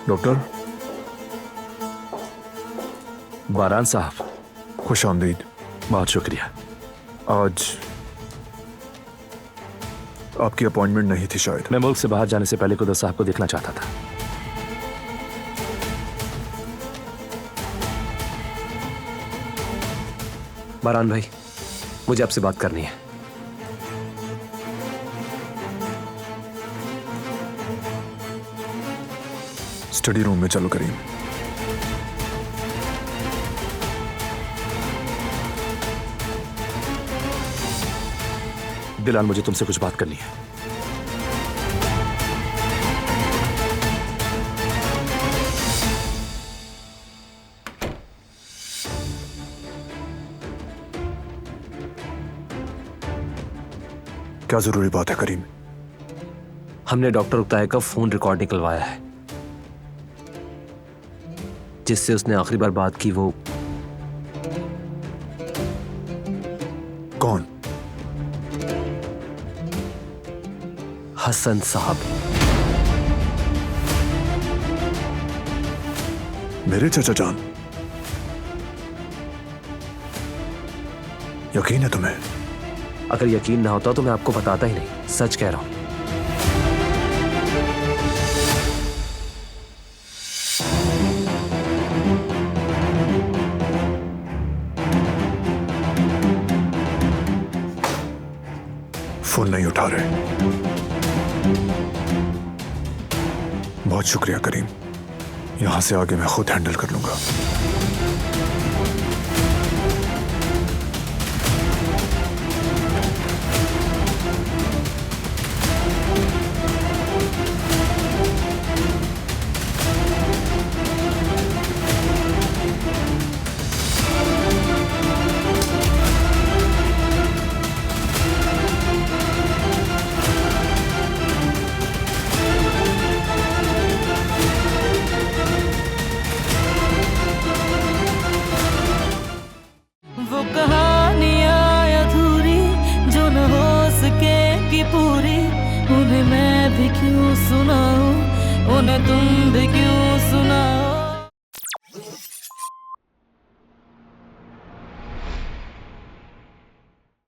Doctor बारान साहब, खुश आमदीद। बहुत शुक्रिया। आज आपकी अपॉइंटमेंट नहीं थी शायद। मैं मुल्क से बाहर जाने से पहले कुदरत साहब को देखना चाहता था। बारान भाई, मुझे आपसे बात करनी है। स्टडी रूम में चलो करीम। बिलाल, मुझे तुमसे कुछ बात करनी है। क्या जरूरी बात है करीम? हमने डॉक्टर उक्ताय का फोन रिकॉर्ड निकलवाया है, जिससे उसने आखिरी बार बात की। वो कौन? हसन साहब। मेरे चाचा जान? यकीन है तुम्हें? अगर यकीन ना होता तो मैं आपको बताता ही नहीं। सच कह रहा हूं। फोन नहीं उठा रहे। बहुत शुक्रिया करीम, यहां से आगे मैं खुद हैंडल कर लूंगा। उन्हें मैं भी क्यों सुनाऊं, उन्हें तुम भी क्यों सुनाओ।